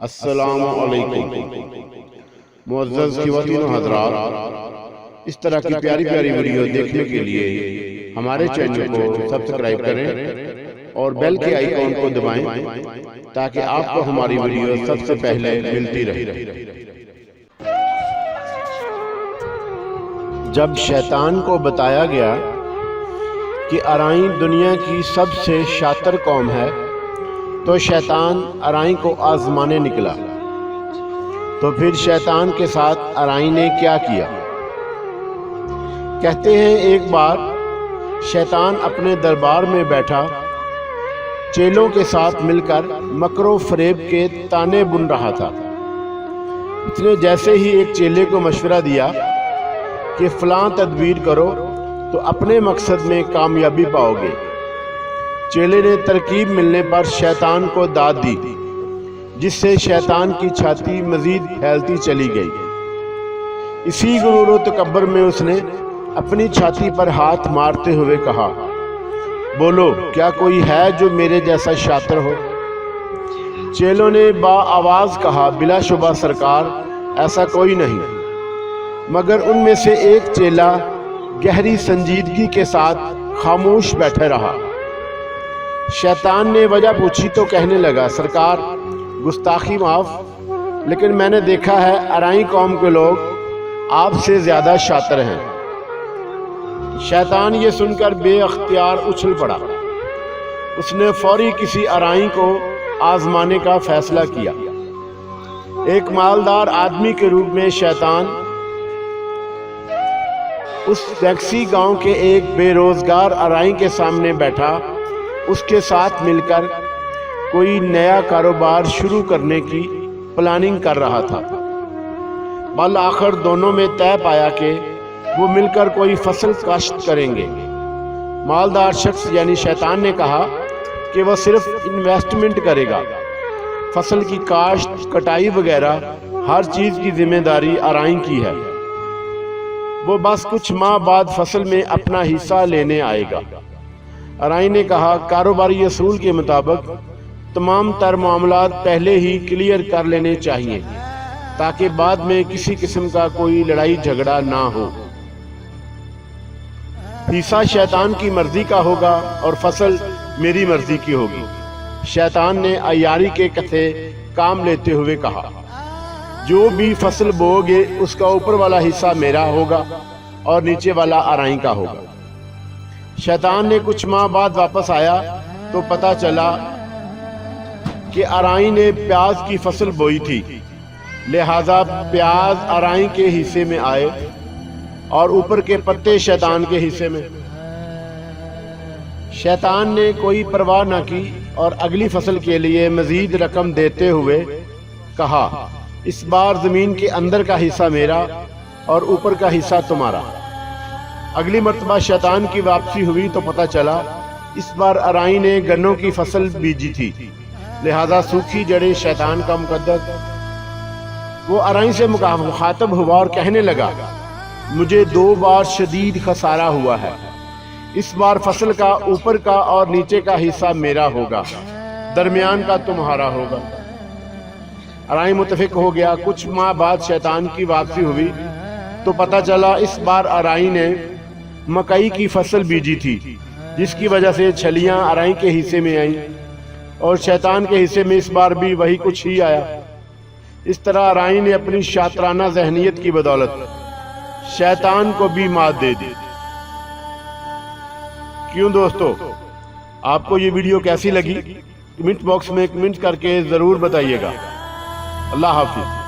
السلام علیکم معزز خواتین و حضرات، اس طرح کی پیاری پیاری ویڈیو دیکھنے کے لیے ہمارے چینل کو سبسکرائب کریں اور بیل کے آئیکن کو دبائیں تاکہ آپ کو ہماری ویڈیو سب سے پہلے ملتی رہے۔ جب شیطان کو بتایا گیا کہ ارائیں دنیا کی سب سے شاطر قوم ہے تو شیطان ارائیں کو آزمانے نکلا۔ تو پھر شیطان کے ساتھ ارائیں نے کیا کیا؟ کہتے ہیں ایک بار شیطان اپنے دربار میں بیٹھا چیلوں کے ساتھ مل کر مکر و فریب کے تانے بن رہا تھا۔ اس نے جیسے ہی ایک چیلے کو مشورہ دیا کہ فلاں تدبیر کرو تو اپنے مقصد میں کامیابی پاؤ گے، چیلے نے ترکیب ملنے پر شیطان کو داد دی، جس سے شیطان کی چھاتی مزید پھیلتی چلی گئی۔ اسی غرور و تکبر میں اس نے اپنی چھاتی پر ہاتھ مارتے ہوئے کہا، بولو کیا کوئی ہے جو میرے جیسا شاطر ہو؟ چیلوں نے با آواز کہا، بلا شبہ سرکار، ایسا کوئی نہیں۔ مگر ان میں سے ایک چیلا گہری سنجیدگی کے ساتھ خاموش بیٹھے رہا۔ شیطان نے وجہ پوچھی تو کہنے لگا، سرکار گستاخی معاف، لیکن میں نے دیکھا ہے ارائیں قوم کے لوگ آپ سے زیادہ شاطر ہیں۔ شیطان یہ سن کر بے اختیار اچھل پڑا۔ اس نے فوری کسی ارائیں کو آزمانے کا فیصلہ کیا۔ ایک مالدار آدمی کے روپ میں شیطان اس بیکسی گاؤں کے ایک بے روزگار ارائیں کے سامنے بیٹھا اس کے ساتھ مل کر کوئی نیا کاروبار شروع کرنے کی پلاننگ کر رہا تھا۔ بالآخر دونوں میں طے پایا کہ وہ مل کر کوئی فصل کاشت کریں گے۔ مالدار شخص یعنی شیطان نے کہا کہ وہ صرف انویسٹمنٹ کرے گا، فصل کی کاشت، کٹائی وغیرہ ہر چیز کی ذمہ داری ارائیں کی ہے، وہ بس کچھ ماہ بعد فصل میں اپنا حصہ لینے آئے گا۔ ارائیں نے کہا، کاروباری اصول کے مطابق تمام تر معاملات پہلے ہی کلیئر کر لینے چاہیے تاکہ بعد میں کسی قسم کا کوئی لڑائی جھگڑا نہ ہو۔ حصہ شیطان کی مرضی کا ہوگا اور فصل میری مرضی کی ہوگی۔ شیطان نے عیاری کے کتھے کام لیتے ہوئے کہا، جو بھی فصل بو گے اس کا اوپر والا حصہ میرا ہوگا اور نیچے والا ارائیں کا ہوگا۔ شیطان نے کچھ ماہ بعد واپس آیا تو پتہ چلا کہ ارائیں نے پیاز کی فصل بوئی تھی، لہٰذا پیاز ارائیں کے حصے میں آئے اور اوپر کے پتے شیطان کے حصے میں۔ شیطان نے کوئی پرواہ نہ کی اور اگلی فصل کے لیے مزید رقم دیتے ہوئے کہا، اس بار زمین کے اندر کا حصہ میرا اور اوپر کا حصہ تمہارا۔ اگلی مرتبہ شیطان کی واپسی ہوئی تو پتہ چلا اس بار ارائیں نے گنوں کی فصل بیجی تھی، لہذا سوکھی جڑیں شیطان کا مقدر۔ وہ ارائیں سے مخاطب ہوا اور کہنے لگا، مجھے 2 بار شدید خسارہ ہوا ہے، اس بار فصل کا اوپر کا اور نیچے کا حصہ میرا ہوگا، درمیان کا تمہارا ہوگا۔ ارائیں متفق ہو گیا۔ کچھ ماہ بعد شیطان کی واپسی ہوئی تو پتہ چلا اس بار ارائیں نے مکئی کی فصل بیجی تھی، جس کی وجہ سے چھلیاں ارائیں کے حصے میں آئیں اور شیطان کے حصے میں اس بار بھی وہی کچھ ہی آیا۔ اس طرح ارائیں نے اپنی شاطرانہ ذہنیت کی بدولت شیطان کو بھی مات دے دی۔ کیوں دوستو، آپ کو یہ ویڈیو کیسی لگی؟ کمنٹ باکس میں کمنٹ کر کے ضرور بتائیے گا۔ اللہ حافظ۔